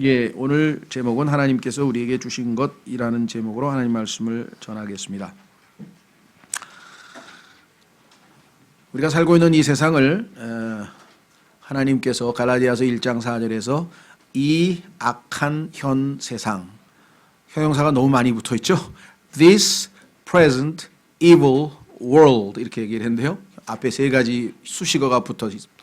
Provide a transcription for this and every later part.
예, 오늘 제목은 하나님께서 우리에게 주신 것이라는 제목으로 하나님 말씀을 전하겠습니다. 우리가 살고 있는 이 세상을 하나님께서 갈라디아서 1장 4절에서 이 악한 현 세상, 형용사가 너무 많이 붙어 있죠. This present evil world 이렇게 얘기를 했는데요. 앞에 세 가지 수식어가 붙어 있습니다.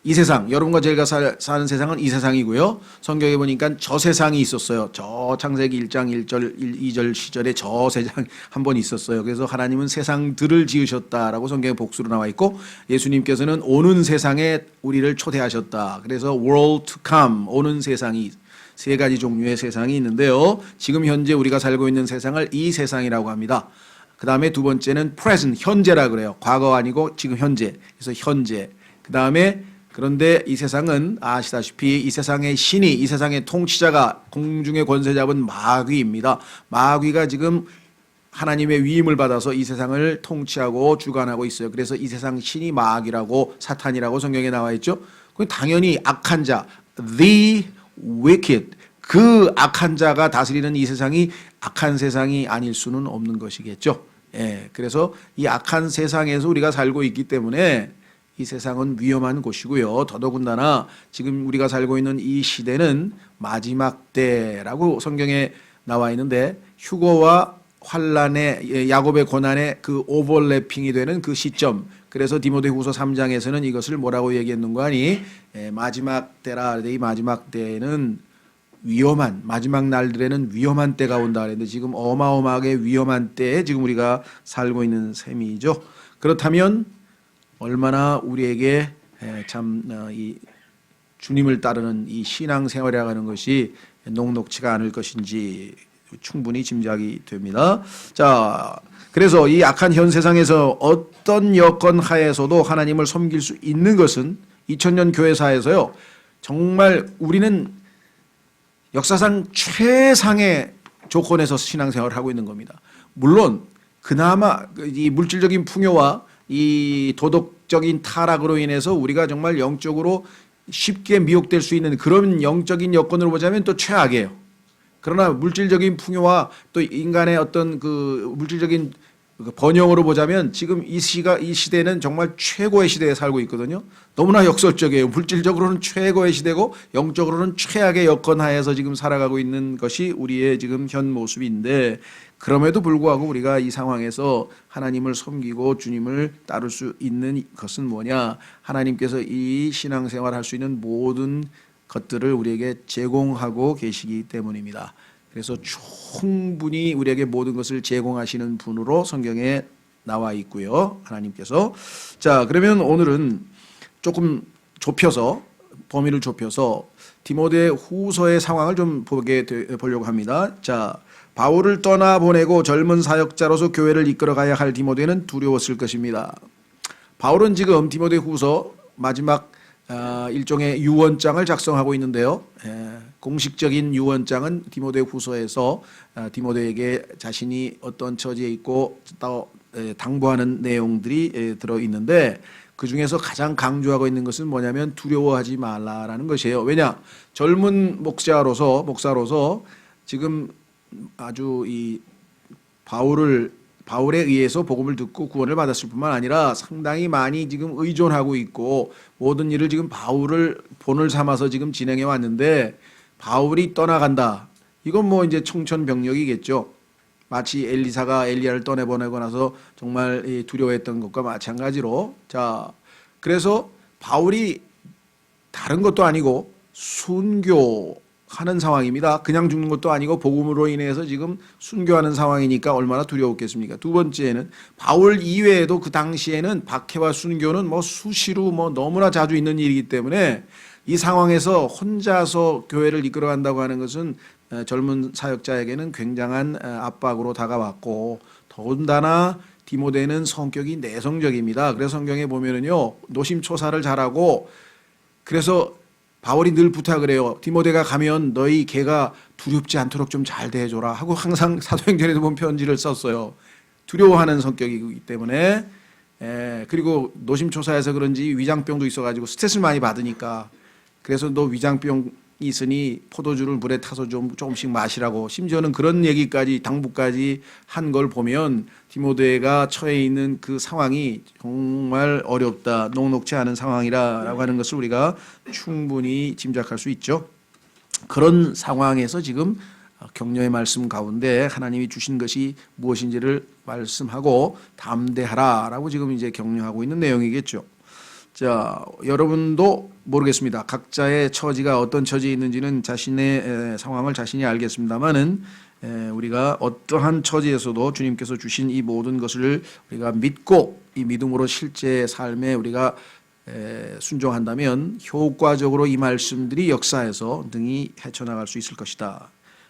이 세상, 여러분과 제가 사는 세상은 이 세상이고요. 성경에 보니까 저 세상이 있었어요. 저 창세기 1장 1절, 2절 시절에 저 세상 한 번 있었어요. 그래서 하나님은 세상들을 지으셨다라고 성경에 복수로 나와 있고, 예수님께서는 오는 세상에 우리를 초대하셨다. 그래서 world to come, 오는 세상이 세 가지 종류의 세상이 있는데요. 지금 현재 우리가 살고 있는 세상을 이 세상이라고 합니다. 그 다음에 두 번째는 present, 현재라 그래요. 과거 아니고 지금 현재. 그래서 현재. 그 다음에 그런데 이 세상은 아시다시피 이 세상의 신이, 이 세상의 통치자가 공중의 권세 잡은 마귀입니다. 마귀가 지금 하나님의 위임을 받아서 이 세상을 통치하고 주관하고 있어요. 그래서 이 세상 신이 마귀라고, 사탄이라고 성경에 나와 있죠. 당연히 악한 자, the wicked, 그 악한 자가 다스리는 이 세상이 악한 세상이 아닐 수는 없는 것이겠죠. 예, 그래서 이 악한 세상에서 우리가 살고 있기 때문에 이 세상은 위험한 곳이고요. 더더군다나 지금 우리가 살고 있는 이 시대는 마지막 때라고 성경에 나와 있는데, 휴거와 환란의, 야곱의 고난의 그 오버래핑이 되는 그 시점, 그래서 디모데후서 3장에서는 이것을 뭐라고 얘기했는가 하니, 마지막 때라. 이 마지막 때에는 위험한, 마지막 날들에는 위험한 때가 온다 그랬는데, 지금 어마어마하게 위험한 때에 지금 우리가 살고 있는 셈이죠. 그렇다면 얼마나 우리에게 참 이 주님을 따르는 이 신앙생활이라고 하는 것이 녹록지가 않을 것인지 충분히 짐작이 됩니다. 자, 그래서 이 악한 현 세상에서 어떤 여건 하에서도 하나님을 섬길 수 있는 것은 2000년 교회사에서요, 정말 우리는 역사상 최상의 조건에서 신앙생활을 하고 있는 겁니다. 물론 그나마 이 물질적인 풍요와 이 도덕적인 타락으로 인해서 우리가 정말 영적으로 쉽게 미혹될 수 있는 그런 영적인 여건으로 보자면 또 최악이에요. 그러나 물질적인 풍요와 또 인간의 어떤 그 물질적인 번영으로 보자면 지금 이 시대는 정말 최고의 시대에 살고 있거든요. 너무나 역설적이에요. 물질적으로는 최고의 시대고 영적으로는 최악의 여건 하에서 지금 살아가고 있는 것이 우리의 지금 현 모습인데, 그럼에도 불구하고 우리가 이 상황에서 하나님을 섬기고 주님을 따를 수 있는 것은 뭐냐? 하나님께서 이 신앙생활 할 수 있는 모든 것들을 우리에게 제공하고 계시기 때문입니다. 그래서 충분히 우리에게 모든 것을 제공하시는 분으로 성경에 나와 있고요. 하나님께서. 자, 그러면 오늘은 조금 좁혀서, 범위를 좁혀서 디모데 후서의 상황을 좀 보려고 합니다. 자, 바울을 떠나보내고 젊은 사역자로서 교회를 이끌어가야 할 디모데는 두려웠을 것입니다. 바울은 지금 디모데 후서 마지막 일종의 유언장을 작성하고 있는데요. 공식적인 유언장은 디모데 후서에서 디모데에게 자신이 어떤 처지에 있고 또 당부하는 내용들이 들어있는데, 그 중에서 가장 강조하고 있는 것은 뭐냐면 두려워하지 말라라는 것이에요. 왜냐? 젊은 목사로서 지금 아주 이 바울에 의해서 복음을 듣고 구원을 받았을 뿐만 아니라 상당히 많이 지금 의존하고 있고 모든 일을 지금 바울을 본을 삼아서 지금 진행해 왔는데, 바울이 떠나간다. 이건 뭐 이제 청천벽력이겠죠. 마치 엘리사가 엘리야를 떠내보내고 나서 정말 두려워했던 것과 마찬가지로. 자, 그래서 바울이 다른 것도 아니고 순교하는 상황입니다. 그냥 죽는 것도 아니고 복음으로 인해서 지금 순교하는 상황이니까 얼마나 두려웠겠습니까? 두 번째는 바울 이외에도 그 당시에는 박해와 순교는 뭐 수시로 뭐 너무나 자주 있는 일이기 때문에 이 상황에서 혼자서 교회를 이끌어간다고 하는 것은 젊은 사역자에게는 굉장한 압박으로 다가왔고, 더군다나 디모데는 성격이 내성적입니다. 그래서 성경에 보면은요, 노심초사를 잘하고, 그래서 바울이 늘 부탁을 해요. 디모데가 가면 너희 걔가 두렵지 않도록 좀 잘 대해줘라 하고 항상 사도행전에도 보면 편지를 썼어요. 두려워하는 성격이기 때문에. 그리고 노심초사해서 그런지 위장병도 있어가지고 스트레스를 많이 받으니까, 그래서 너 위장병 있으니 포도주를 물에 타서 좀 조금씩 마시라고, 심지어는 그런 얘기까지, 당부까지 한 걸 보면 디모데가 처해 있는 그 상황이 정말 어렵다, 녹록지 않은 상황이라고 하는 것을 우리가 충분히 짐작할 수 있죠. 그런 상황에서 지금 격려의 말씀 가운데 하나님이 주신 것이 무엇인지를 말씀하고 담대하라라고 지금 이제 격려하고 있는 내용이겠죠. 자, 여러분도 모르겠습니다. 각자의 처지가 어떤 처지에 있는지는 자신의 상황을 자신이 알겠습니다만은, 우리가 어떠한 처지에서도 주님께서 주신 이 모든 것을 우리가 믿고 이 믿음으로 실제 삶에 우리가 순종한다면 효과적으로 이 말씀들이 역사해서 능히 헤쳐나갈 수 있을 것이다.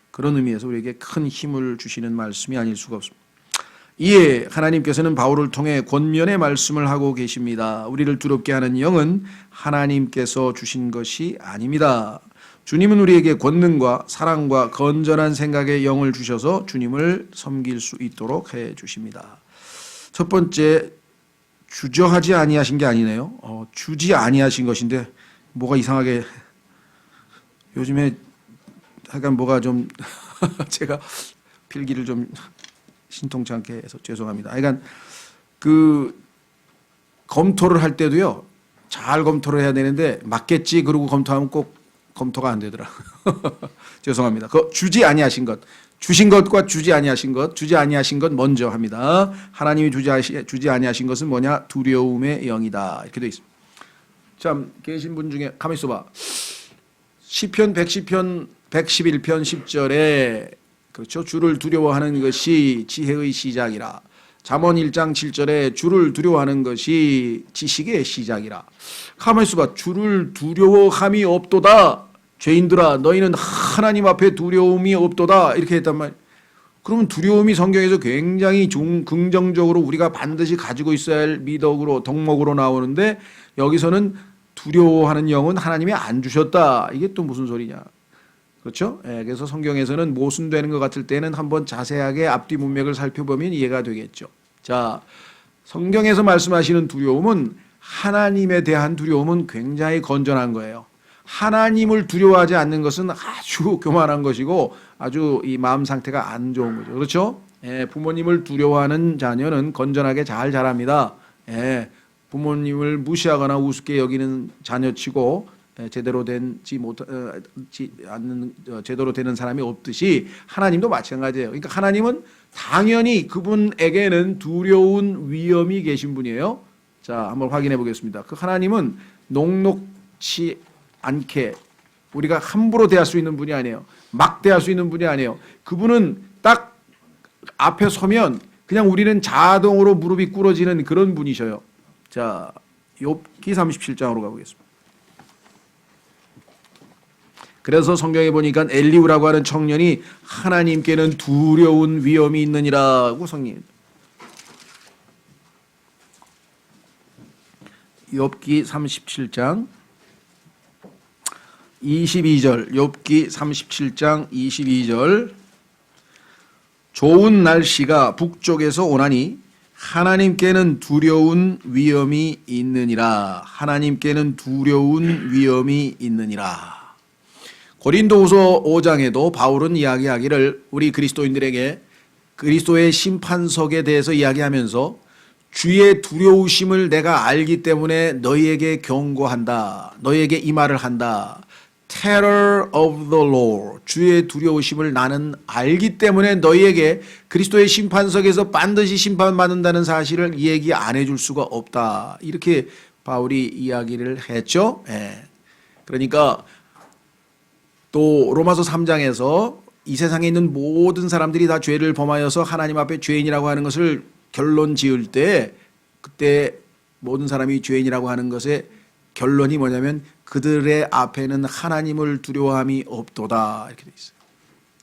그런 의미에서 우리에게 큰 힘을 주시는 말씀이 아닐 수가 없습니다. 이에 하나님께서는 바울을 통해 권면의 말씀을 하고 계십니다. 우리를 두렵게 하는 영은 하나님께서 주신 것이 아닙니다. 주님은 우리에게 권능과 사랑과 건전한 생각의 영을 주셔서 주님을 섬길 수 있도록 해 주십니다. 첫 번째, 주저하지 아니하신 게 아니네요. 주지 아니하신 것인데 뭐가 이상하게 요즘에 약간 뭐가 좀 제가 필기를 좀 신통치 않게 해서 죄송합니다. 그러니까 그 검토를 할 때도요, 잘 검토를 해야 되는데 맞겠지 그러고 검토하면 꼭 검토가 안 되더라고요. 죄송합니다. 그 주지 아니하신 것, 주신 것과 주지 아니하신 것 먼저 합니다. 하나님이 주지 아니하신 것은 뭐냐? 두려움의 영이다. 이렇게 되어 있습니다. 참, 계신 분 중에 가만히 있어봐. 시편 110편 111편 10절에 그렇죠. 주를 두려워하는 것이 지혜의 시작이라. 잠언 1장 7절에 주를 두려워하는 것이 지식의 시작이라. 가만히 있어봐. 주를 두려워함이 없도다. 죄인들아 너희는 하나님 앞에 두려움이 없도다. 이렇게 했단 말이에요. 그러면 두려움이 성경에서 굉장히 긍정적으로 우리가 반드시 가지고 있어야 할 미덕으로, 덕목으로 나오는데 여기서는 두려워하는 영은 하나님이 안 주셨다. 이게 또 무슨 소리냐. 그렇죠? 그래서 성경에서는 모순되는 것 같을 때는 한번 자세하게 앞뒤 문맥을 살펴보면 이해가 되겠죠. 자, 성경에서 말씀하시는 두려움은, 하나님에 대한 두려움은 굉장히 건전한 거예요. 하나님을 두려워하지 않는 것은 아주 교만한 것이고 아주 이 마음 상태가 안 좋은 거죠. 그렇죠? 부모님을 두려워하는 자녀는 건전하게 잘 자랍니다. 부모님을 무시하거나 우습게 여기는 자녀치고 제대로 되는 사람이 없듯이 하나님도 마찬가지예요. 그러니까 하나님은 당연히 그분에게는 두려운 위엄이 계신 분이에요. 자, 한번 확인해 보겠습니다. 그 하나님은 녹록치 않게 우리가 함부로 대할 수 있는 분이 아니에요. 막 대할 수 있는 분이 아니에요. 그분은 딱 앞에 서면 그냥 우리는 자동으로 무릎이 꿇어지는 그런 분이셔요. 자, 욥기 37장으로 가보겠습니다. 그래서 성경에 보니까 엘리우라고 하는 청년이 하나님께는 두려운 위엄이 있느니라고 성경. 욥기 37장 22절. 욥기 37장 22절. 좋은 날씨가 북쪽에서 오나니 하나님께는 두려운 위엄이 있느니라. 하나님께는 두려운 위엄이 있느니라. 고린도후서 5장에도 바울은 이야기하기를 우리 그리스도인들에게 그리스도의 심판석에 대해서 이야기하면서 주의 두려우심을 내가 알기 때문에 너희에게 경고한다. 너희에게 이 말을 한다. Terror of the Lord. 주의 두려우심을 나는 알기 때문에 너희에게 그리스도의 심판석에서 반드시 심판받는다는 사실을 얘기 안 해줄 수가 없다. 이렇게 바울이 이야기를 했죠. 그러니까 또 로마서 3장에서 이 세상에 있는 모든 사람들이 다 죄를 범하여서 하나님 앞에 죄인이라고 하는 것을 결론 지을 때, 그때 모든 사람이 죄인이라고 하는 것의 결론이 뭐냐면 그들의 앞에는 하나님을 두려워함이 없도다. 이렇게 돼 있어요.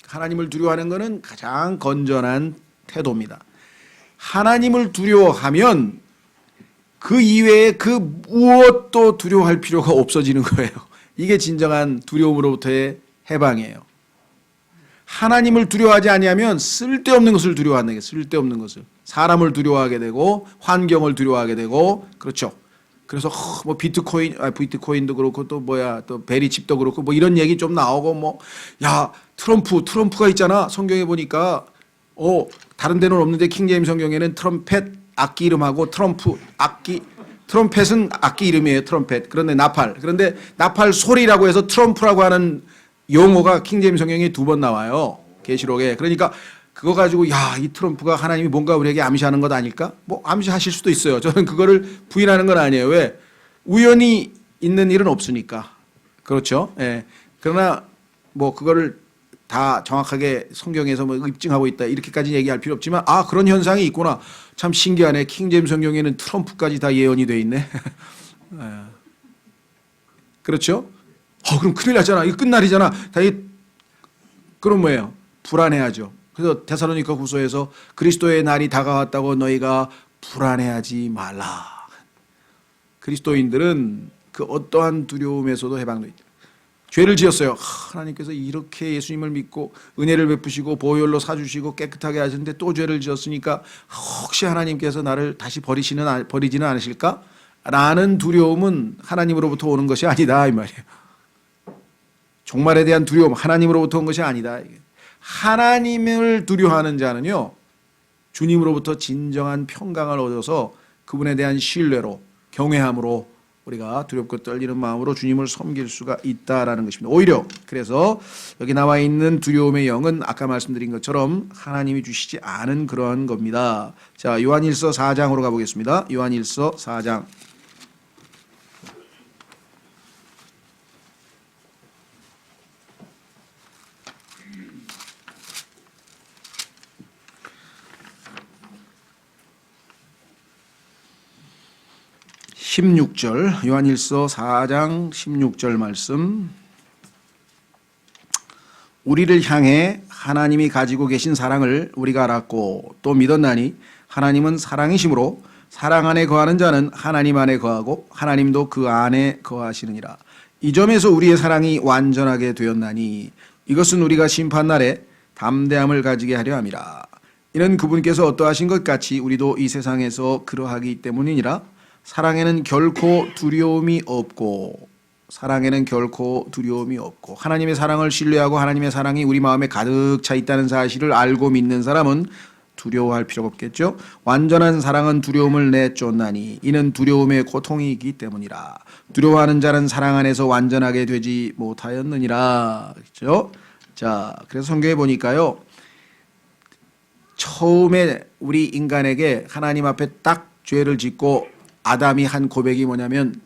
하나님을 두려워하는 것은 가장 건전한 태도입니다. 하나님을 두려워하면 그 이외에 그 무엇도 두려워할 필요가 없어지는 거예요. 이게 진정한 두려움으로부터의 해방이에요. 하나님을 두려워하지 아니하면 쓸데없는 것을 두려워한다는 게, 쓸데없는 것을. 사람을 두려워하게 되고 환경을 두려워하게 되고, 그렇죠. 그래서 뭐 비트코인도 그렇고 또 뭐야 또 베리칩도 그렇고 뭐 이런 얘기 좀 나오고 뭐 야 트럼프가 있잖아. 성경에 보니까 다른 데는 없는데 킹제임스 성경에는 트럼펫 악기 이름하고 트럼펫은 악기 이름이에요. 트럼펫. 그런데 나팔 소리라고 해서 트럼프라고 하는 용어가 킹제임스 성경에 2번 나와요. 계시록에. 그러니까 그거 가지고 이 트럼프가 하나님이 뭔가 우리에게 암시하는 것 아닐까? 뭐 암시하실 수도 있어요. 저는 그거를 부인하는 건 아니에요. 왜? 우연히 있는 일은 없으니까. 그렇죠? 예. 그러나 뭐 그거를 다 정확하게 성경에서 뭐 입증하고 있다 이렇게까지 얘기할 필요 없지만 그런 현상이 있구나. 참 신기하네. 킹제임스 성경에는 트럼프까지 다 예언이 돼 있네. 그렇죠? 그럼 큰일 났잖아. 이거 끝날이잖아. 그럼 뭐예요? 불안해하죠. 그래서 데살로니가 후서에서 그리스도의 날이 다가왔다고 너희가 불안해하지 말라. 그리스도인들은 그 어떠한 두려움에서도 해방돼 있다. 죄를 지었어요. 하나님께서 이렇게 예수님을 믿고 은혜를 베푸시고 보혈로 사주시고 깨끗하게 하시는데 또 죄를 지었으니까 혹시 하나님께서 나를 다시 버리지는 않으실까? 라는 두려움은 하나님으로부터 오는 것이 아니다 이 말이에요. 종말에 대한 두려움 하나님으로부터 온 것이 아니다. 하나님을 두려워하는 자는요 주님으로부터 진정한 평강을 얻어서 그분에 대한 신뢰로 경외함으로 우리가 두렵고 떨리는 마음으로 주님을 섬길 수가 있다라는 것입니다. 오히려 그래서 여기 나와 있는 두려움의 영은 아까 말씀드린 것처럼 하나님이 주시지 않은 그러한 겁니다. 자, 요한일서 4장으로 가보겠습니다. 요한일서 4장. 요한일서 4장 16절 말씀. 우리를 향해 하나님이 가지고 계신 사랑을 우리가 알았고 또 믿었나니 하나님은 사랑이시므로 사랑 안에 거하는 자는 하나님 안에 거하고 하나님도 그 안에 거하시느니라. 이 점에서 우리의 사랑이 완전하게 되었나니 이것은 우리가 심판날에 담대함을 가지게 하려 함이라. 이는 그분께서 어떠하신 것 같이 우리도 이 세상에서 그러하기 때문이니라. 사랑에는 결코 두려움이 없고 하나님의 사랑을 신뢰하고 하나님의 사랑이 우리 마음에 가득 차 있다는 사실을 알고 믿는 사람은 두려워할 필요가 없겠죠. 완전한 사랑은 두려움을 내쫓나니 이는 두려움의 고통이기 때문이라. 두려워하는 자는 사랑 안에서 완전하게 되지 못하였느니라. 그렇죠? 자, 그래서 성경에 보니까요. 처음에 우리 인간에게 하나님 앞에 딱 죄를 짓고 아담이 한 고백이 뭐냐면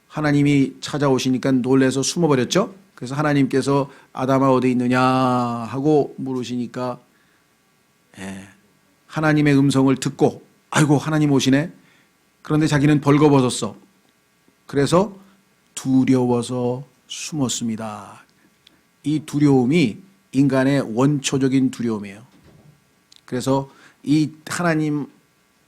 하나님이 찾아오시니까 놀라서 숨어버렸죠. 그래서 하나님께서 아담아 어디 있느냐 하고 물으시니까 하나님의 음성을 듣고 아이고 하나님 오시네. 그런데 자기는 벌거벗었어. 그래서 두려워서 숨었습니다. 이 두려움이 인간의 원초적인 두려움이에요. 그래서 이 하나님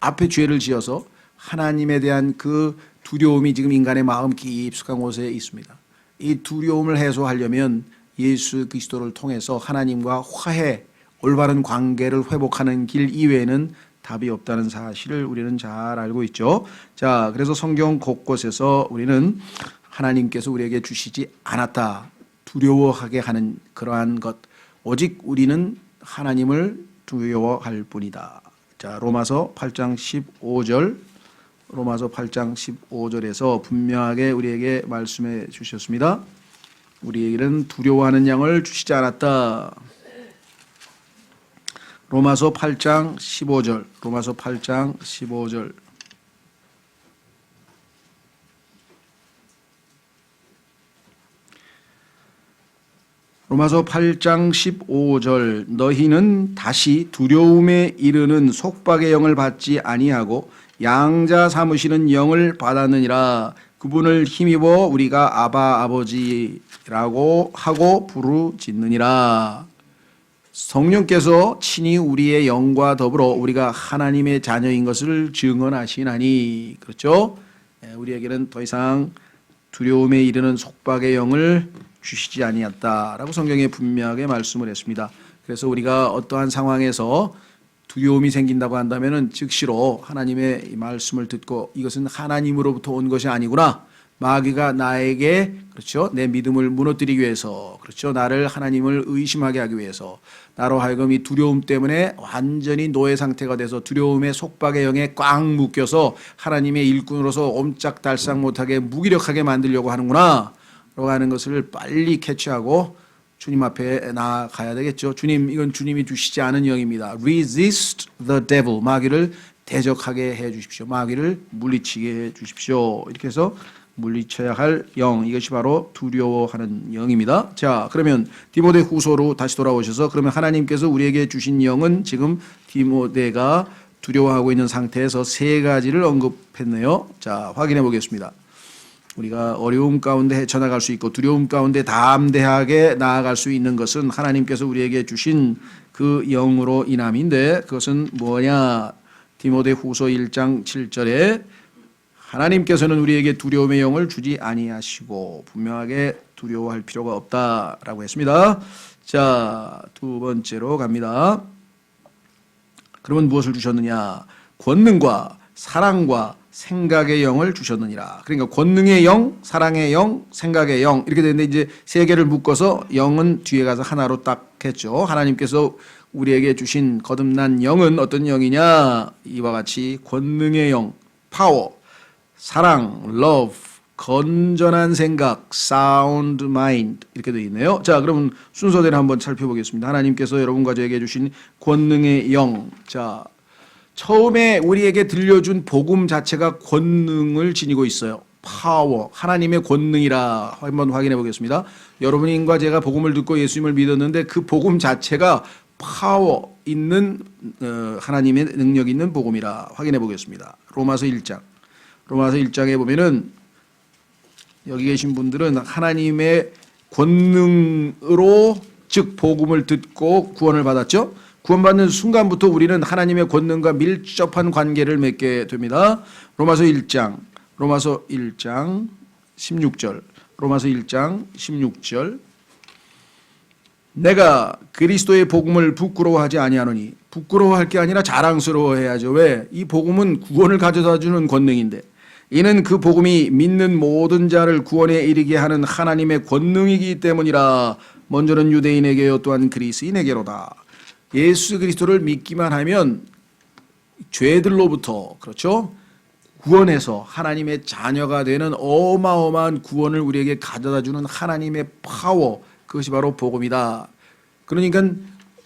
앞에 죄를 지어서 하나님에 대한 그 두려움이 지금 인간의 마음 깊숙한 곳에 있습니다. 이 두려움을 해소하려면 예수 그리스도를 통해서 하나님과 화해, 올바른 관계를 회복하는 길 이외에는 답이 없다는 사실을 우리는 잘 알고 있죠. 자, 그래서 성경 곳곳에서 우리는 하나님께서 우리에게 주시지 않았다, 두려워하게 하는 그러한 것, 오직 우리는 하나님을 두려워할 뿐이다. 자, 로마서 8장 15절에서 분명하게 우리에게 말씀해 주셨습니다. 우리에게는 두려워하는 양을 주시지 않았다. 로마서 8장 15절. 로마서 8장 15절. 너희는 다시 두려움에 이르는 속박의 영을 받지 아니하고 양자 삼으시는 영을 받았느니라. 그분을 힘입어 우리가 아바 아버지라고 하고 부르짖느니라. 성령께서 친히 우리의 영과 더불어 우리가 하나님의 자녀인 것을 증언하시나니. 그렇죠? 우리에게는 더 이상 두려움에 이르는 속박의 영을 주시지 아니었다라고 성경에 분명하게 말씀을 했습니다. 그래서 우리가 어떠한 상황에서 두려움이 생긴다고 한다면은 즉시로 하나님의 이 말씀을 듣고 이것은 하나님으로부터 온 것이 아니구나. 마귀가 나에게 그렇죠 내 믿음을 무너뜨리기 위해서 그렇죠 나를 하나님을 의심하게 하기 위해서 나로 하여금 이 두려움 때문에 완전히 노예 상태가 돼서 두려움의 속박의 영에 꽉 묶여서 하나님의 일꾼으로서 옴짝달싹 못하게 무기력하게 만들려고 하는구나 라고 하는 것을 빨리 캐치하고 주님 앞에 나아가야 되겠죠. 주님, 이건 주님이 주시지 않은 영입니다. Resist the devil. 마귀를 대적하게 해 주십시오. 마귀를 물리치게 해 주십시오. 이렇게 해서 물리쳐야 할 영, 이것이 바로 두려워하는 영입니다. 자, 그러면 디모데 후서로 다시 돌아오셔서 그러면 하나님께서 우리에게 주신 영은 지금 디모데가 두려워하고 있는 상태에서 세 가지를 언급했네요. 자, 확인해 보겠습니다. 우리가 어려움 가운데 헤쳐나갈 수 있고 두려움 가운데 담대하게 나아갈 수 있는 것은 하나님께서 우리에게 주신 그 영으로 인함인데 그것은 뭐냐? 디모데 후서 1장 7절에 하나님께서는 우리에게 두려움의 영을 주지 아니하시고 분명하게 두려워할 필요가 없다라고 했습니다. 자, 두 번째로 갑니다. 그러면 무엇을 주셨느냐? 권능과 사랑과 생각의 영을 주셨느니라. 그러니까 권능의 영, 사랑의 영, 생각의 영 이렇게 되는데 이제 세 개를 묶어서 영은 뒤에 가서 하나로 딱 했죠. 하나님께서 우리에게 주신 거듭난 영은 어떤 영이냐? 이와 같이 권능의 영, 파워, 사랑, love, 건전한 생각, sound mind 이렇게 되어 있네요. 자, 그러면 순서대로 한번 살펴보겠습니다. 하나님께서 여러분과 저에게 주신 권능의 영. 자, 처음에 우리에게 들려준 복음 자체가 권능을 지니고 있어요. 파워, 하나님의 권능이라 한번 확인해 보겠습니다. 여러분과 제가 복음을 듣고 예수님을 믿었는데 그 복음 자체가 파워 있는 하나님의 능력 있는 복음이라 확인해 보겠습니다. 로마서 1장. 로마서 1장에 보면은 여기 계신 분들은 하나님의 권능으로 즉 복음을 듣고 구원을 받았죠. 구원받는 순간부터 우리는 하나님의 권능과 밀접한 관계를 맺게 됩니다. 로마서 1장 16절. 로마서 1장 16절. 내가 그리스도의 복음을 부끄러워하지 아니하노니 부끄러워할 게 아니라 자랑스러워해야죠. 왜? 이 복음은 구원을 가져다 주는 권능인데 이는 그 복음이 믿는 모든 자를 구원에 이르게 하는 하나님의 권능이기 때문이라. 먼저는 유대인에게요 또한 그리스인에게로다. 예수 그리스도를 믿기만 하면 죄들로부터 그렇죠 구원해서 하나님의 자녀가 되는 어마어마한 구원을 우리에게 가져다 주는 하나님의 파워, 그것이 바로 복음이다. 그러니까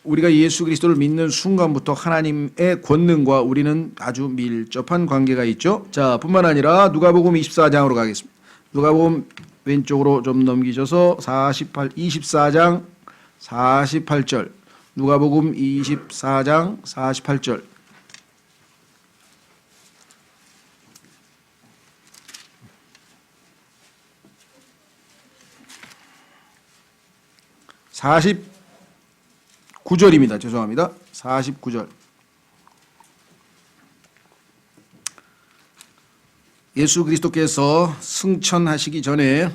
우리가 예수 그리스도를 믿는 순간부터 하나님의 권능과 우리는 아주 밀접한 관계가 있죠. 자, 뿐만 아니라 누가복음 24장으로 가겠습니다. 누가복음 왼쪽으로 좀 넘기셔서 24장 48절. 누가복음 24장 48절. (49절입니다) 죄송합니다. 49절. 예수 그리스도께서 승천하시기 전에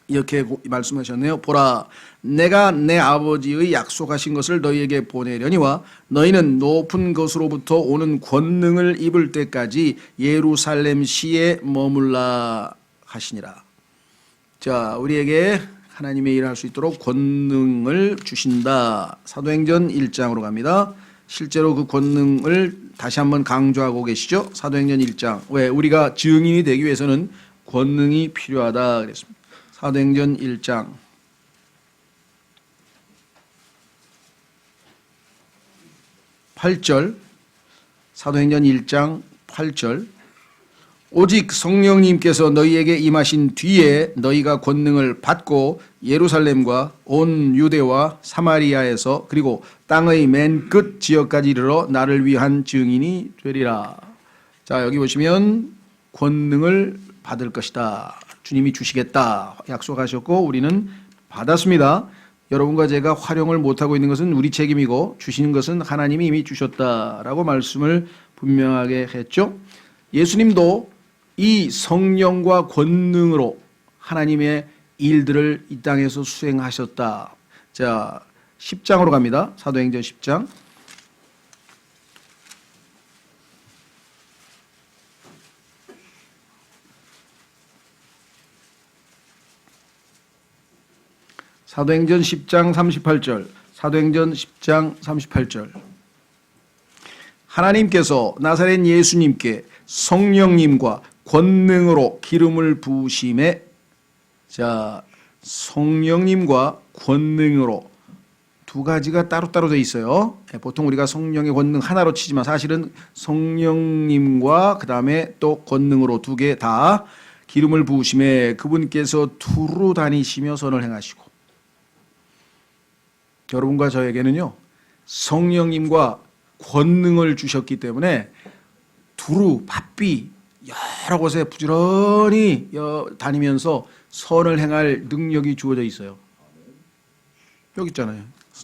이렇게 말씀하셨네요. 보라, 내가 내 아버지의 약속하신 것을 너희에게 보내려니와 너희는 높은 것으로부터 오는 권능을 입을 때까지 예루살렘 시에 머물라 하시니라. 자, 우리에게 하나님의 일을 할 수 있도록 권능을 주신다. 사도행전 1장으로 갑니다. 실제로 그 권능을 다시 한번 강조하고 계시죠. 사도행전 1장. 왜? 우리가 증인이 되기 위해서는 권능이 필요하다 그랬습니다. 사도행전 1장 8절. 사도행전 1장 8절. 오직 성령님께서 너희에게 임하신 뒤에 너희가 권능을 받고 예루살렘과 온 유대와 사마리아에서 그리고 땅의 맨 끝 지역까지 이르러 나를 위한 증인이 되리라. 자, 여기 보시면 권능을 받을 것이다. 주님이 주시겠다 약속하셨고 우리는 받았습니다. 여러분과 제가 활용을 못하고 있는 것은 우리 책임이고 주시는 것은 하나님이 이미 주셨다라고 말씀을 분명하게 했죠. 예수님도 이 성령과 권능으로 하나님의 일들을 이 땅에서 수행하셨다. 자, 10장으로 갑니다. 사도행전 10장. 사도행전 10장 38절. 사도행전 10장 38절. 하나님께서 나사렛 예수님께 성령님과 권능으로 기름을 부으심에, 자, 성령님과 권능으로 두 가지가 따로따로 되어 있어요. 보통 우리가 성령의 권능 하나로 치지만 사실은 성령님과 그 다음에 또 권능으로 두 개 다 기름을 부으심에 그분께서 두루 다니시며 선을 행하시고, 여러분과 저에게는요 성령님과 권능을 주셨기 때문에 두루 바삐 여러 곳에 부지런히 다니면서 선을 행할 능력이 주어져 있어요. 여기 있잖아요.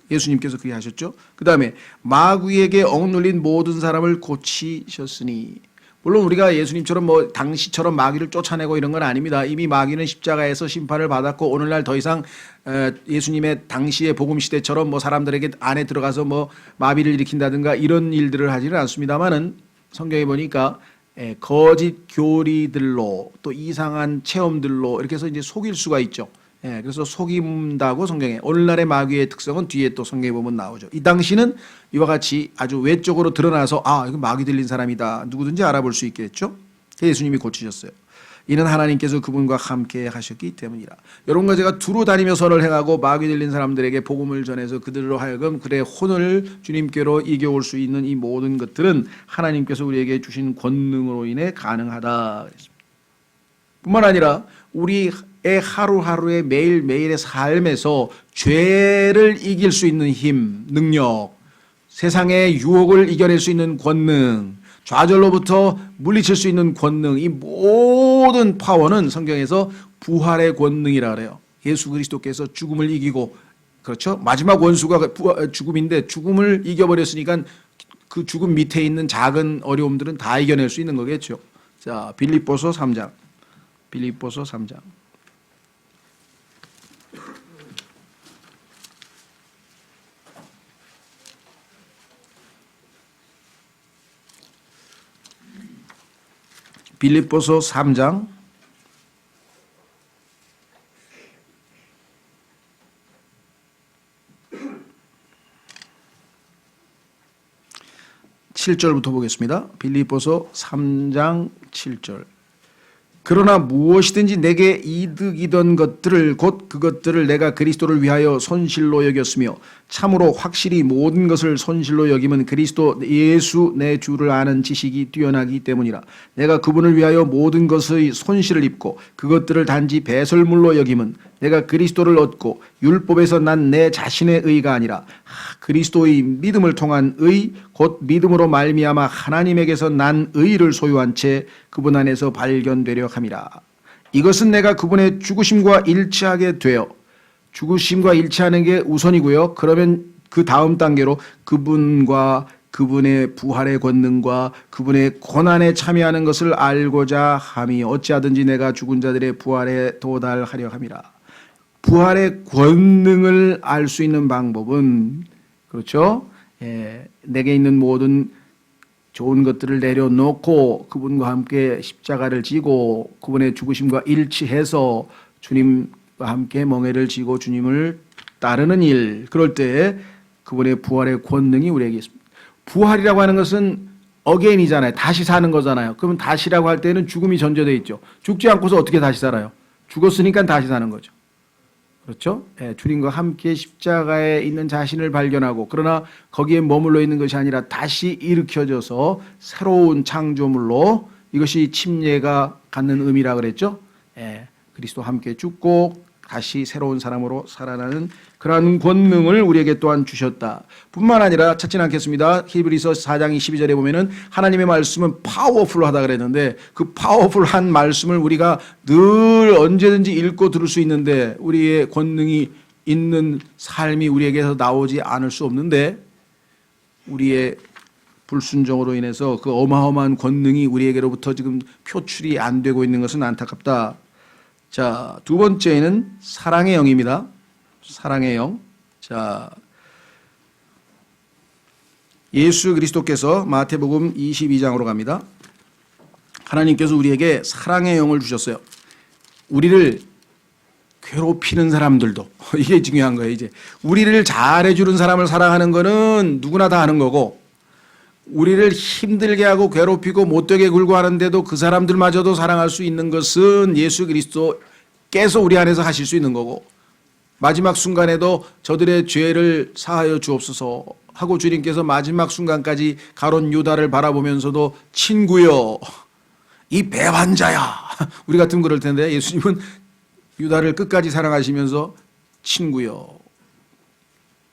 예수님께서 그렇게 하셨죠. 그 다음에 마귀에게 억눌린 모든 사람을 고치셨으니, 물론 우리가 예수님처럼 뭐 당시처럼 마귀를 쫓아내고 이런 건 아닙니다. 이미 마귀는 십자가에서 심판을 받았고 오늘날 더 이상 예수님의 당시의 복음 시대처럼 뭐 사람들에게 안에 들어가서 뭐 마비를 일으킨다든가 이런 일들을 하지는 않습니다만은, 성경에 보니까 거짓 교리들로 또 이상한 체험들로 이렇게 해서 이제 속일 수가 있죠. 그래서 속인다고 성경에, 오늘날의 마귀의 특성은 뒤에 또 성경에 보면 나오죠. 이 당시는 이와 같이 아주 외적으로 드러나서 아, 이거 마귀 들린 사람이다, 누구든지 알아볼 수 있겠죠. 예수님이 고치셨어요. 이는 하나님께서 그분과 함께 하셨기 때문이라. 여러분과 제가 두루 다니며 선을 행하고 마귀 들린 사람들에게 복음을 전해서 그들로 하여금 그들의 혼을 주님께로 이겨올 수 있는 이 모든 것들은 하나님께서 우리에게 주신 권능으로 인해 가능하다. 뿐만 아니라 우리의 하루하루의 매일매일의 삶에서 죄를 이길 수 있는 힘, 능력, 세상의 유혹을 이겨낼 수 있는 권능, 좌절로부터 물리칠 수 있는 권능, 이 모든 파워는 성경에서 부활의 권능이라 그래요. 예수 그리스도께서 죽음을 이기고, 그렇죠? 마지막 원수가 죽음인데 죽음을 이겨버렸으니까 그 죽음 밑에 있는 작은 어려움들은 다 이겨낼 수 있는 거겠죠. 자, 빌립보서 3장. 빌립보서 3장. 빌립보서 3장 7절부터 보겠습니다. 빌립보서 3장 7절. 그러나 무엇이든지 내게 이득이던 것들을 곧 그것들을 내가 그리스도를 위하여 손실로 여겼으며, 참으로 확실히 모든 것을 손실로 여김은 그리스도 예수 내 주를 아는 지식이 뛰어나기 때문이라. 내가 그분을 위하여 모든 것의 손실을 입고 그것들을 단지 배설물로 여김은 내가 그리스도를 얻고 율법에서 난 내 자신의 의가 아니라 그리스도의 믿음을 통한 의, 곧 믿음으로 말미암아 하나님에게서 난 의를 소유한 채 그분 안에서 발견되려 함이라. 이것은 내가 그분의 죽으심과 일치하게 되어, 죽으심과 일치하는 게 우선이고요. 그러면 그 다음 단계로 그분과 그분의 부활의 권능과 그분의 고난에 참여하는 것을 알고자 함이, 어찌하든지 내가 죽은 자들의 부활에 도달하려 함이라. 부활의 권능을 알 수 있는 방법은, 그렇죠? 내게 있는 모든 좋은 것들을 내려놓고 그분과 함께 십자가를 지고 그분의 죽으심과 일치해서 주님과 함께 멍에를 지고 주님을 따르는 일, 그럴 때 그분의 부활의 권능이 우리에게 있습니다. 부활이라고 하는 것은 어게인이잖아요. 다시 사는 거잖아요. 그러면 다시라고 할 때는 죽음이 전제되어 있죠. 죽지 않고서 어떻게 다시 살아요? 죽었으니까 다시 사는 거죠. 그렇죠? 주님과 함께 십자가에 있는 자신을 발견하고, 그러나 거기에 머물러 있는 것이 아니라 다시 일으켜져서 새로운 창조물로, 이것이 침례가 갖는 의미라 그랬죠? 그리스도와 함께 죽고 다시 새로운 사람으로 살아나는 그러한 권능을 우리에게 또한 주셨다. 뿐만 아니라 찾지는 않겠습니다. 히브리서 4장 12절에 보면은 하나님의 말씀은 파워풀하다 그랬는데, 그 파워풀한 말씀을 우리가 늘 언제든지 읽고 들을 수 있는데 우리의 권능이 있는 삶이 우리에게서 나오지 않을 수 없는데, 우리의 불순종으로 인해서 그 어마어마한 권능이 우리에게로부터 지금 표출이 안 되고 있는 것은 안타깝다. 자, 두 번째는 사랑의 영입니다. 사랑의 영. 자, 예수 그리스도께서 마태복음 22장으로 갑니다. 하나님께서 우리에게 사랑의 영을 주셨어요. 우리를 괴롭히는 사람들도 이게 중요한 거예요. 이제 우리를 잘해주는 사람을 사랑하는 거는 누구나 다 하는 거고, 우리를 힘들게 하고 괴롭히고 못되게 굴고 하는데도 그 사람들마저도 사랑할 수 있는 것은 예수 그리스도께서 우리 안에서 하실 수 있는 거고, 마지막 순간에도 저들의 죄를 사하여 주옵소서 하고 주님께서 마지막 순간까지 가론 유다를 바라보면서도 친구여, 이 배반자야, 우리 같으면 그럴 텐데 예수님은 유다를 끝까지 사랑하시면서 친구여.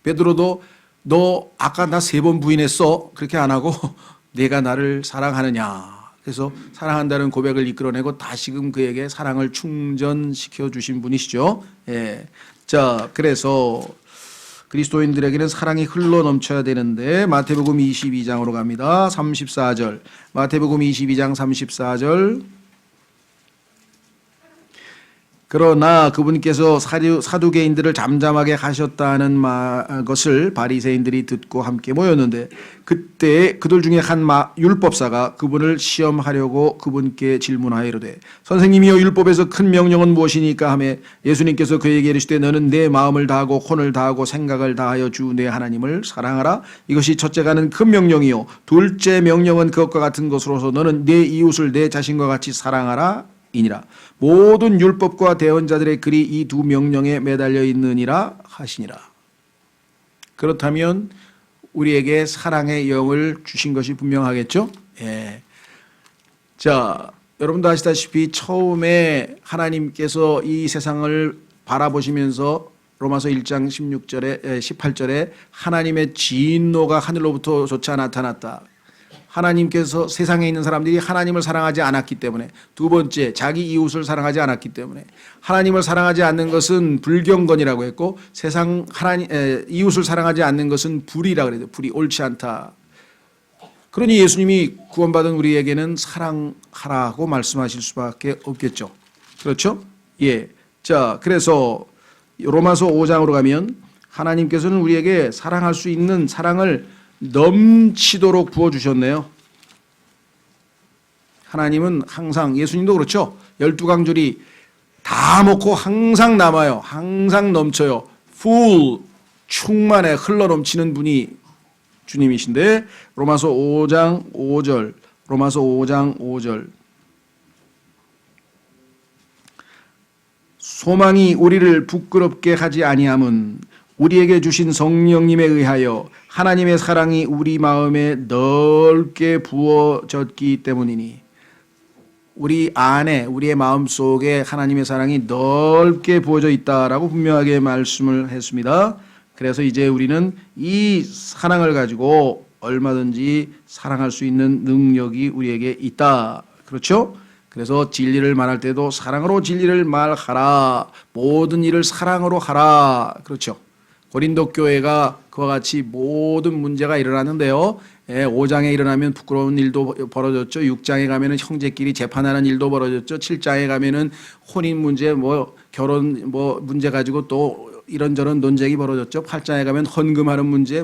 베드로도 너 아까 나 3번 부인했어, 그렇게 안 하고 내가 나를 사랑하느냐, 그래서 사랑한다는 고백을 이끌어내고 다시금 그에게 사랑을 충전시켜 주신 분이시죠. 예. 자, 그래서 그리스도인들에게는 사랑이 흘러 넘쳐야 되는데 마태복음 22장으로 갑니다. 34절. 마태복음 22장 34절. 그러나 그분께서 사두개인들을 잠잠하게 하셨다는 것을 바리새인들이 듣고 함께 모였는데, 그때 그들 중에 한 율법사가 그분을 시험하려고 그분께 질문하이르되 선생님이여, 율법에서 큰 명령은 무엇이니까 하며 예수님께서 그에게 이르시되 너는 내 마음을 다하고 혼을 다하고 생각을 다하여 주 내 하나님을 사랑하라. 이것이 첫째가는 큰 명령이요 둘째 명령은 그것과 같은 것으로서 너는 내 이웃을 내 자신과 같이 사랑하라 이니라. 모든 율법과 대언자들의 글이 이 두 명령에 매달려 있느니라 하시니라. 그렇다면 우리에게 사랑의 영을 주신 것이 분명하겠죠? 예. 자, 여러분도 아시다시피 처음에 하나님께서 이 세상을 바라보시면서 로마서 1장 18절에 하나님의 진노가 하늘로부터조차 나타났다. 하나님께서 세상에 있는 사람들이 하나님을 사랑하지 않았기 때문에, 두 번째 자기 이웃을 사랑하지 않았기 때문에, 하나님을 사랑하지 않는 것은 불경건이라고 했고 이웃을 사랑하지 않는 것은 불이라고 그래요. 불이 옳지 않다. 그러니 예수님이 구원받은 우리에게는 사랑하라고 말씀하실 수밖에 없겠죠. 그렇죠? 예. 자, 그래서 로마서 5장으로 가면 하나님께서는 우리에게 사랑할 수 있는 사랑을 넘치도록 부어주셨네요. 하나님은 항상, 예수님도 그렇죠. 12강줄이 다 먹고 항상 남아요. 항상 넘쳐요. full, 충만해, 흘러넘치는 분이 주님이신데, 로마서 5장 5절, 로마서 5장 5절. 소망이 우리를 부끄럽게 하지 아니함은 우리에게 주신 성령님에 의하여 하나님의 사랑이 우리 마음에 넓게 부어졌기 때문이니, 우리 안에, 우리의 마음 속에 하나님의 사랑이 넓게 부어져 있다라고 분명하게 말씀을 했습니다. 그래서 이제 우리는 이 사랑을 가지고 얼마든지 사랑할 수 있는 능력이 우리에게 있다. 그렇죠? 그래서 진리를 말할 때도 사랑으로 진리를 말하라. 모든 일을 사랑으로 하라. 그렇죠? 고린도 교회가 그와 같이 모든 문제가 일어났는데요. 5장에 일어나면 부끄러운 일도 벌어졌죠. 6장에 가면은 형제끼리 재판하는 일도 벌어졌죠. 7장에 가면은 혼인 문제, 결혼 문제 가지고 또 이런저런 논쟁이 벌어졌죠. 8장에 가면 헌금하는 문제,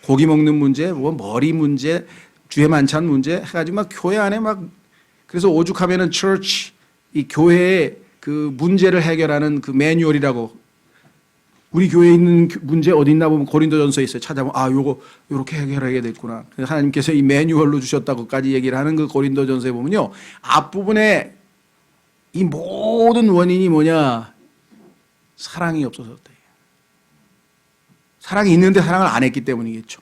고기 먹는 문제, 머리 문제, 주회 만찬 문제 해가지고 막 교회 안에 그래서 오죽하면은 church, 이 교회의 그 문제를 해결하는 그 매뉴얼이라고, 우리 교회에 있는 문제 어디 있나 보면 고린도전서에 있어요. 찾아보면 요렇게 해결하게 됐구나. 하나님께서 이 매뉴얼로 주셨다고까지 얘기를 하는 그 고린도전서에 보면요, 앞부분에 이 모든 원인이 뭐냐? 사랑이 없어졌다. 사랑이 있는데 사랑을 안 했기 때문이겠죠.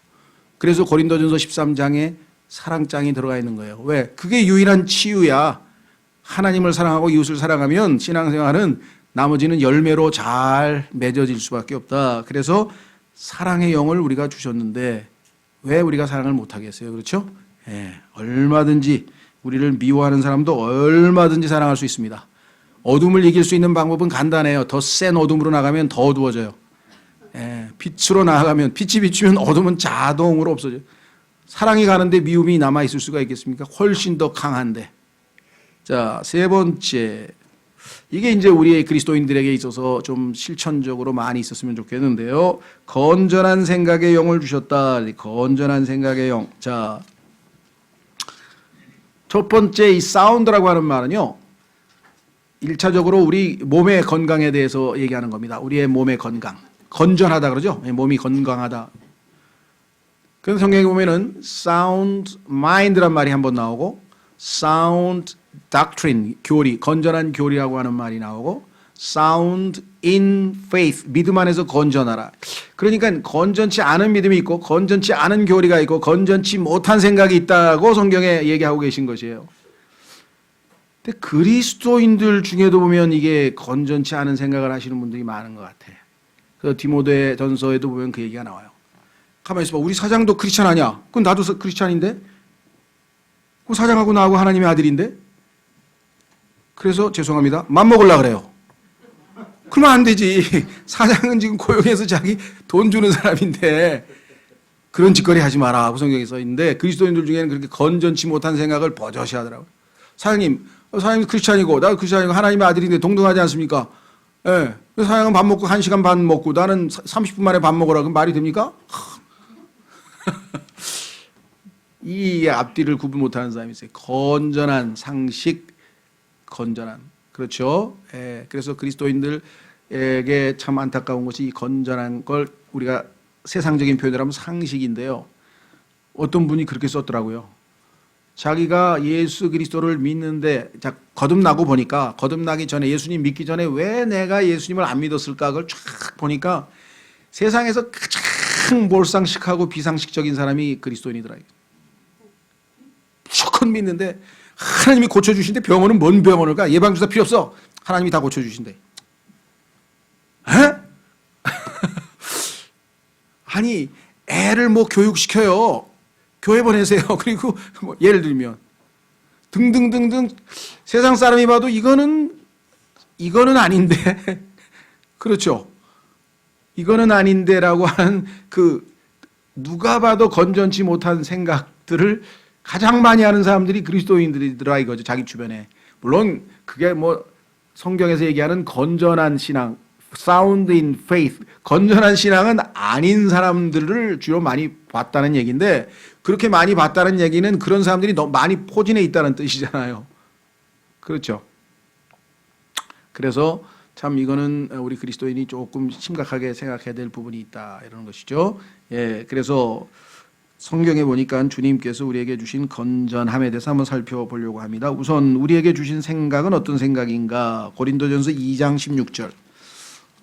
그래서 고린도전서 13장에 사랑장이 들어가 있는 거예요. 왜? 그게 유일한 치유야. 하나님을 사랑하고 이웃을 사랑하면 신앙생활은 나머지는 열매로 잘 맺어질 수밖에 없다. 그래서 사랑의 영을 우리가 주셨는데 왜 우리가 사랑을 못하겠어요? 그렇죠? 예, 얼마든지 우리를 미워하는 사람도 얼마든지 사랑할 수 있습니다. 어둠을 이길 수 있는 방법은 간단해요. 더 센 어둠으로 나가면 더 어두워져요. 예, 빛으로 나가면, 빛이 비추면 어둠은 자동으로 없어져요. 사랑이 가는데 미움이 남아있을 수가 있겠습니까? 훨씬 더 강한데. 자, 세 번째. 이게 이제 우리 그리스도인들에게 있어서 좀 실천적으로 많이 있었으면 좋겠는데요. 건전한 생각의 영을 주셨다. 건전한 생각의 영. 자, 첫 번째 이 사운드라고 하는 말은요, 일차적으로 우리 몸의 건강에 대해서 얘기하는 겁니다. 우리의 몸의 건강. 건전하다 그러죠? 몸이 건강하다. 그래서 성경에 보면은 sound mind란 말이 한번 나오고 sound doctrine, 교리, 건전한 교리라고 하는 말이 나오고 sound in faith, 믿음 안에서 건전하라. 그러니까 건전치 않은 믿음이 있고 건전치 않은 교리가 있고 건전치 못한 생각이 있다고 성경에 얘기하고 계신 것이에요. 근데 그리스도인들 중에도 보면 이게 건전치 않은 생각을 하시는 분들이 많은 것 같아. 그래서 디모데 전서에도 보면 그 얘기가 나와요. 가만히 있어봐. 우리 사장도 크리스찬 아니야? 그럼 나도 크리스찬인데? 그 사장하고 나하고 하나님의 아들인데? 그래서 죄송합니다. 맘먹으려고 그래요. 그러면 안 되지. 사장은 지금 고용해서 자기 돈 주는 사람인데 그런 짓거리 하지 마라 하고 성경에 써 있는데 그리스도인들 중에는 그렇게 건전치 못한 생각을 버젓이 하더라고요. 사장님 크리스찬이고 나도 크리스찬이고 하나님의 아들인데 동등하지 않습니까? 예. 사장은 밥 먹고 1시간 반 먹고 나는 30분 만에 밥 먹으라. 그럼 말이 됩니까? 이 앞뒤를 구분 못하는 사람이 있어요. 건전한 상식, 건전한. 그렇죠? 예. 그래서 그리스도인들에게 참 안타까운 것이 이 건전한 걸 우리가 세상적인 표현을 하면 상식인데요. 어떤 분이 그렇게 썼더라고요. 자기가 예수 그리스도를 믿는데 거듭나고 보니까 거듭나기 전에 예수님 믿기 전에 왜 내가 예수님을 안 믿었을까 그걸 쫙 보니까 세상에서 가장 몰상식하고 비상식적인 사람이 그리스도인이더라고요. 무조건 믿는데 하나님이 고쳐주신데 병원은 뭔 병원을 가? 예방주사 필요 없어. 하나님이 다 고쳐주신대. 에? 아니 애를 뭐 교육시켜요. 교회 보내세요. 그리고 뭐 예를 들면 등등등등 세상 사람이 봐도 이거는 아닌데 그렇죠. 이거는 아닌데라고 하는 그 누가 봐도 건전치 못한 생각들을 가장 많이 하는 사람들이 그리스도인들이더라 이거죠. 자기 주변에. 물론 그게 뭐 성경에서 얘기하는 건전한 신앙, sound in faith, 건전한 신앙은 아닌 사람들을 주로 많이 봤다는 얘기인데 그렇게 많이 봤다는 얘기는 그런 사람들이 너무 많이 포진해 있다는 뜻이잖아요. 그렇죠. 그래서 참 이거는 우리 그리스도인이 조금 심각하게 생각해야 될 부분이 있다 이런 것이죠. 예, 그래서 성경에 보니까 주님께서 우리에게 주신 건전함에 대해서 한번 살펴보려고 합니다. 우선 우리에게 주신 생각은 어떤 생각인가? 고린도전서 2장 16절.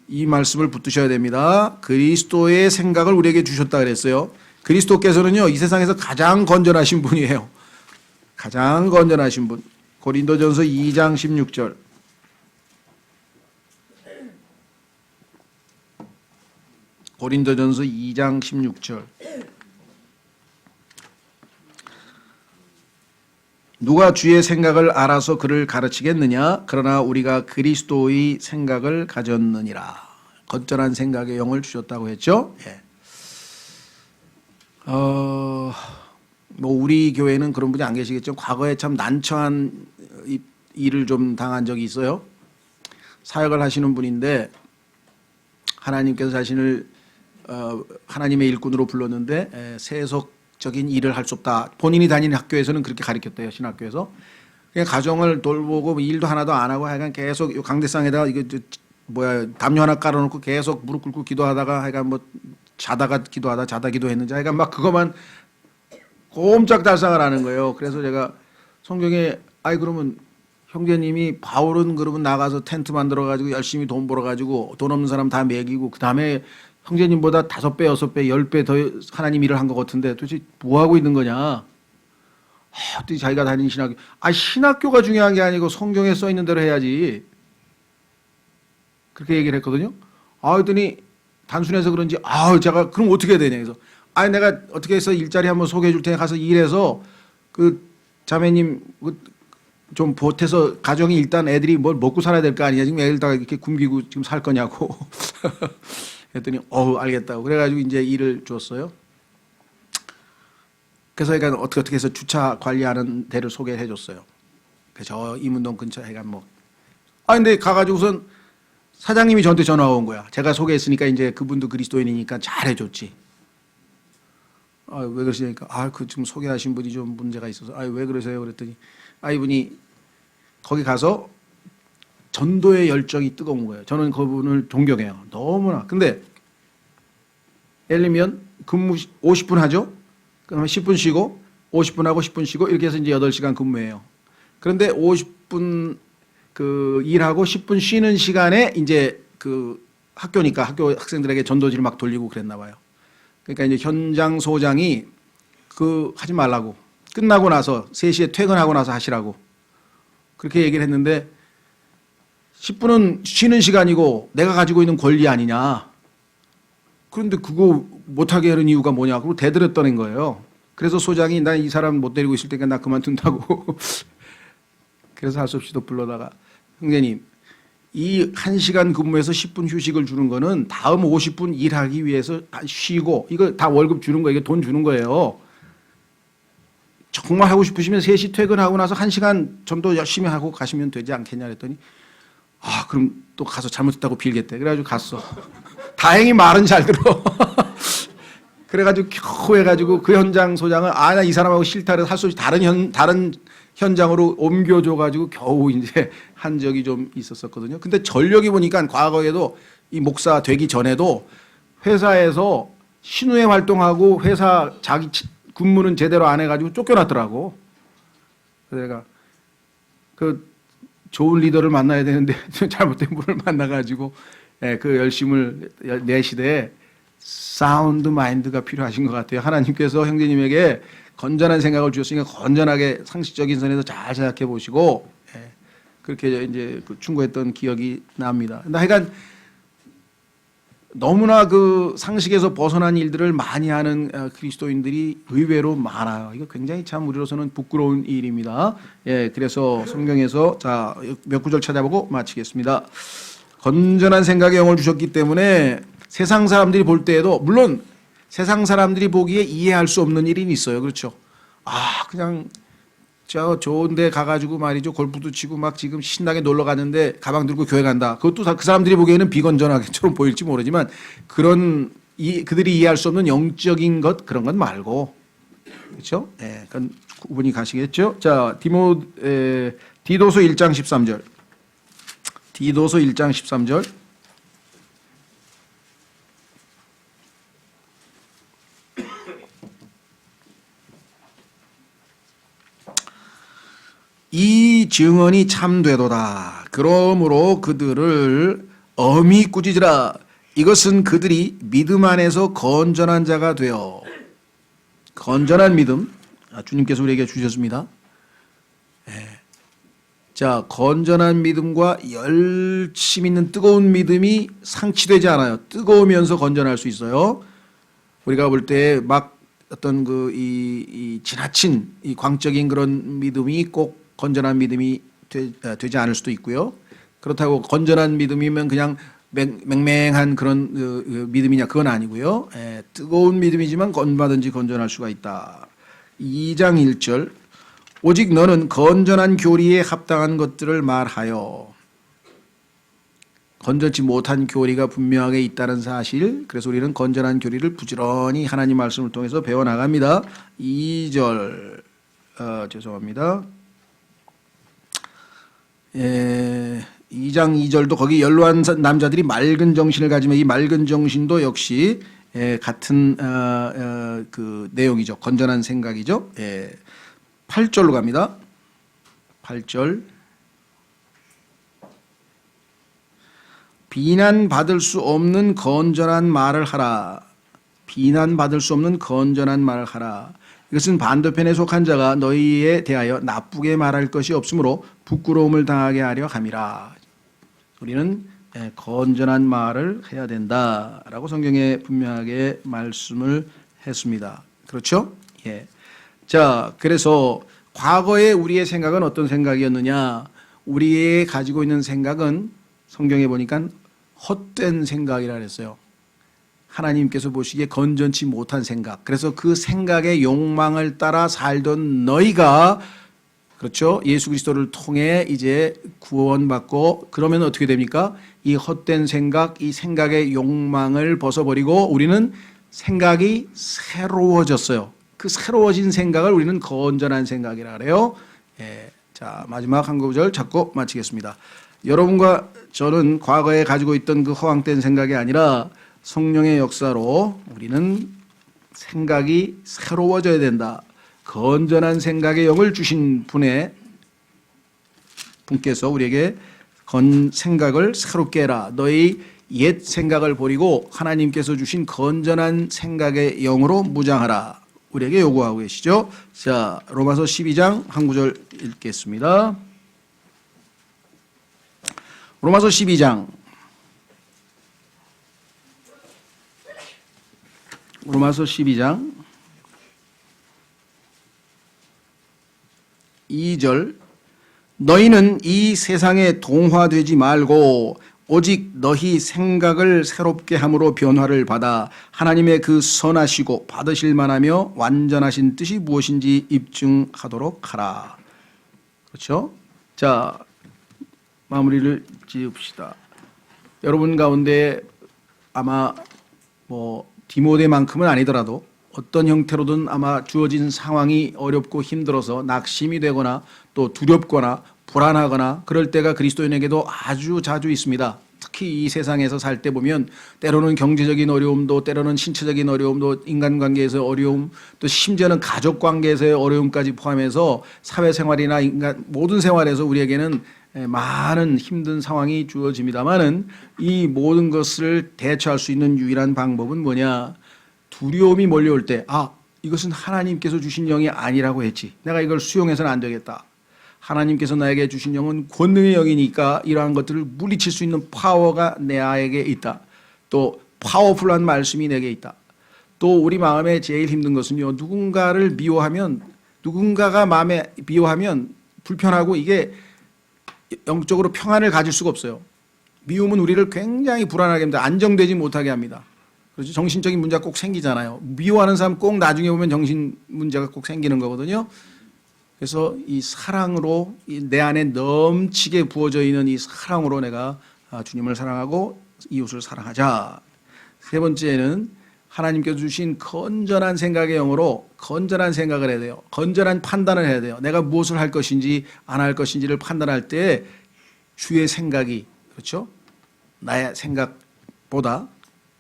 이 말씀을 붙드셔야 됩니다. 그리스도의 생각을 우리에게 주셨다 그랬어요. 그리스도께서는요, 이 세상에서 가장 건전하신 분이에요. 가장 건전하신 분. 고린도전서 2장 16절. 고린도전서 2장 16절. 누가 주의 생각을 알아서 그를 가르치겠느냐? 그러나 우리가 그리스도의 생각을 가졌느니라. 건전한 생각의 영을 주셨다고 했죠. 예. 뭐 우리 교회는 그런 분이 안 계시겠죠. 과거에 참 난처한 일을 좀 당한 적이 있어요. 사역을 하시는 분인데 하나님께서 자신을 하나님의 일꾼으로 불렀는데 세속적인 일을 할 수 없다. 본인이 다니는 학교에서는 그렇게 가르쳤대요. 신학교에서. 그냥 가정을 돌보고 일도 하나도 안 하고 하여간 계속 강대상에다가 이거 담요 하나 깔아놓고 계속 무릎 꿇고 기도하다가 하여간 뭐 자다가 기도하다 자다 기도했는지 하여간 막 그것만 꼼짝달싹을 하는 거예요. 그래서 제가 성경에 그러면 형제님이 바울은 그러면 나가서 텐트 만들어 가지고 열심히 돈 벌어 가지고 돈 없는 사람 다 먹이고 그 다음에 형제님보다 5배, 6배, 10배 더 하나님 일을 한 것 같은데 도대체 뭐 하고 있는 거냐? 또 자기가 다니는 신학교. 신학교가 중요한 게 아니고 성경에 써 있는 대로 해야지. 그렇게 얘기를 했거든요. 그랬더니 단순해서 그런지 제가 그럼 어떻게 해야 되냐 그래서 내가 어떻게 해서 일자리 한번 소개해 줄 테니 가서 일해서 그 자매님 좀 보태서 가정이 일단 애들이 뭘 먹고 살아야 될 거 아니냐 지금 애들 다 이렇게 굶기고 지금 살 거냐고 했더니 알겠다고 그래가지고 이제 일을 줬어요. 그래서 그러니까 어떻게 해서 주차 관리하는 데를 소개해 줬어요. 그래서 저 이문동 근처 해가 근데 가가지고선 사장님이 저한테 전화가 온 거야. 제가 소개했으니까 이제 그분도 그리스도인이니까 잘해줬지. 왜 그러시니까 지금 소개하신 분이 좀 문제가 있어서 왜 그러세요? 그랬더니 이분이 거기 가서 전도의 열정이 뜨거운 거예요. 저는 그분을 존경해요. 너무나. 근데 예를 들면 근무 50분 하죠. 그러면 10분 쉬고 50분 하고 10분 쉬고 이렇게 해서 이제 8시간 근무해요. 그런데 50분 그 일하고 10분 쉬는 시간에 이제 그 학교니까 학교 학생들에게 전도지를 막 돌리고 그랬나 봐요. 그러니까 이제 현장 소장이 그 하지 말라고 끝나고 나서 3시에 퇴근하고 나서 하시라고 그렇게 얘기를 했는데 10분은 쉬는 시간이고 내가 가지고 있는 권리 아니냐. 그런데 그거 못하게 하는 이유가 뭐냐. 그리고 대들어 떠낸 거예요. 그래서 소장이 난 이 사람 못 데리고 있을 테니까 나 그만둔다고. 그래서 할 수 없이 또 불러다가 형제님 이 1시간 근무해서 10분 휴식을 주는 거는 다음 50분 일하기 위해서 쉬고 이거 다 월급 주는 거예요. 이게 돈 주는 거예요. 정말 하고 싶으시면 3시 퇴근하고 나서 1시간 정도 열심히 하고 가시면 되지 않겠냐 그랬더니 아 그럼 또 가서 잘못했다고 빌겠대. 그래가지고 갔어. 다행히 말은 잘 들어. 그래가지고 겨우 해가지고 그 현장 소장은 아 나 이 사람하고 싫다 그래서 할 수 없이 다른 현장으로 옮겨줘가지고 겨우 이제 한 적이 좀 있었었거든요. 근데 전력이 보니까 과거에도 이 목사 되기 전에도 회사에서 신우회 활동하고 회사 자기 근무는 제대로 안 해가지고 쫓겨났더라고. 그래서 내가 그 좋은 리더를 만나야 되는데 잘못된 분을 만나가지고 그 열심을 내 시대에 사운드 마인드가 필요하신 것 같아요. 하나님께서 형제님에게 건전한 생각을 주셨으니까 건전하게 상식적인 선에서 잘 생각해 보시고 그렇게 이제 충고했던 기억이 납니다. 근데 하여간 너무나 그 상식에서 벗어난 일들을 많이 하는 그리스도인들이 의외로 많아요. 이거 굉장히 참 우리로서는 부끄러운 일입니다. 그래서 성경에서 자, 몇 구절 찾아보고 마치겠습니다. 건전한 생각의 영을 주셨기 때문에 세상 사람들이 볼 때에도 물론 세상 사람들이 보기에 이해할 수 없는 일이 있어요. 그렇죠? 아, 그냥 저 좋은 데 가가지고 말이죠. 골프도 치고 막 지금 신나게 놀러 갔는데 가방 들고 교회 간다. 그것도 그 사람들이 보기에는 비건전하게처럼 보일지 모르지만 그들이 이해할 수 없는 영적인 것 그런 건 말고 그렇죠? 그건 구분이 가시겠죠? 자, 디도서 1장 13절. 디도서 1장 13절. 이 증언이 참되도다. 그러므로 그들을 엄히 꾸짖으라. 이것은 그들이 믿음 안에서 건전한 자가 되어 건전한 믿음 주님께서 우리에게 주셨습니다. 자, 건전한 믿음과 열심 있는 뜨거운 믿음이 상치되지 않아요. 뜨거우면서 건전할 수 있어요. 우리가 볼 때 막 어떤 이 지나친 이 광적인 그런 믿음이 꼭 건전한 믿음이 되지 않을 수도 있고요. 그렇다고 건전한 믿음이면 그냥 맹맹한 그런 믿음이냐 그건 아니고요. 뜨거운 믿음이지만 얼마든지 건전할 수가 있다. 2장 1절 오직 너는 건전한 교리에 합당한 것들을 말하여 건전치 못한 교리가 분명하게 있다는 사실. 그래서 우리는 건전한 교리를 부지런히 하나님 말씀을 통해서 배워나갑니다. 2절 죄송합니다. 2장 2절도 거기 연로한 남자들이 맑은 정신을 가지면 이 맑은 정신도 역시 같은 그 내용이죠. 건전한 생각이죠. 8절로 갑니다. 8절 비난받을 수 없는 건전한 말을 하라. 비난받을 수 없는 건전한 말을 하라. 이것은 반대편에 속한 자가 너희에 대하여 나쁘게 말할 것이 없으므로 부끄러움을 당하게 하려 함이라. 우리는 건전한 말을 해야 된다라고 성경에 분명하게 말씀을 했습니다. 그렇죠? 자, 그래서 과거에 우리의 생각은 어떤 생각이었느냐? 우리의 가지고 있는 생각은 성경에 보니까 헛된 생각이라 그랬어요. 하나님께서 보시기에 건전치 못한 생각. 그래서 그 생각의 욕망을 따라 살던 너희가 그렇죠? 예수 그리스도를 통해 이제 구원받고 그러면 어떻게 됩니까? 이 헛된 생각, 이 생각의 욕망을 벗어버리고 우리는 생각이 새로워졌어요. 그 새로워진 생각을 우리는 건전한 생각이라 그래요. 자, 마지막 한 구절 잡고 마치겠습니다. 여러분과 저는 과거에 가지고 있던 그 허황된 생각이 아니라 성령의 역사로 우리는 생각이 새로워져야 된다. 건전한 생각의 영을 주신 분께서 우리에게 생각을 새롭게 해라. 너희 옛 생각을 버리고 하나님께서 주신 건전한 생각의 영으로 무장하라. 우리에게 요구하고 계시죠. 자, 로마서 12장 한 구절 읽겠습니다. 로마서 12장 2절 너희는 이 세상에 동화되지 말고 오직 너희 생각을 새롭게 함으로 변화를 받아 하나님의 그 선하시고 받으실 만하며 완전하신 뜻이 무엇인지 입증하도록 하라. 그렇죠? 자, 마무리를 지읍시다. 여러분 가운데 아마 디모데만큼은 아니더라도 어떤 형태로든 아마 주어진 상황이 어렵고 힘들어서 낙심이 되거나 또 두렵거나 불안하거나 그럴 때가 그리스도인에게도 아주 자주 있습니다. 특히 이 세상에서 살 때 보면 때로는 경제적인 어려움도 때로는 신체적인 어려움도 인간관계에서 어려움 또 심지어는 가족관계에서의 어려움까지 포함해서 사회생활이나 인간 모든 생활에서 우리에게는 많은 힘든 상황이 주어집니다만은 이 모든 것을 대처할 수 있는 유일한 방법은 뭐냐? 두려움이 몰려올 때 이것은 하나님께서 주신 영이 아니라고 했지. 내가 이걸 수용해서는 안 되겠다. 하나님께서 나에게 주신 영은 권능의 영이니까 이러한 것들을 물리칠 수 있는 파워가 내게 있다. 또 파워풀한 말씀이 내게 있다. 또 우리 마음에 제일 힘든 것은요. 누군가를 미워하면 누군가가 마음에 미워하면 불편하고 이게 영적으로 평안을 가질 수가 없어요. 미움은 우리를 굉장히 불안하게 합니다. 안정되지 못하게 합니다. 그렇죠? 정신적인 문제가 꼭 생기잖아요. 미워하는 사람 꼭 나중에 보면 정신 문제가 꼭 생기는 거거든요. 그래서 이 사랑으로 내 안에 넘치게 부어져 있는 이 사랑으로 내가 주님을 사랑하고 이웃을 사랑하자. 세 번째는 하나님께서 주신 건전한 생각의 영으로 건전한 생각을 해야 돼요. 건전한 판단을 해야 돼요. 내가 무엇을 할 것인지 안 할 것인지를 판단할 때 주의 생각이 그렇죠? 나의 생각보다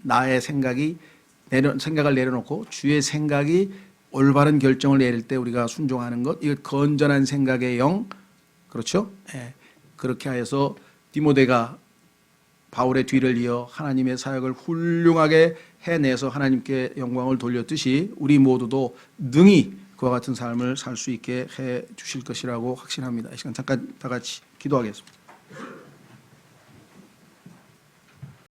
나의 생각을 내려놓고 주의 생각이 올바른 결정을 내릴 때 우리가 순종하는 것, 이거 건전한 생각의 영, 그렇죠? 예. 그렇게 해서 디모데가 바울의 뒤를 이어 하나님의 사역을 훌륭하게 해내서 하나님께 영광을 돌렸듯이 우리 모두도 능히 그와 같은 삶을 살 수 있게 해 주실 것이라고 확신합니다. 이 시간 잠깐 다 같이 기도하겠습니다.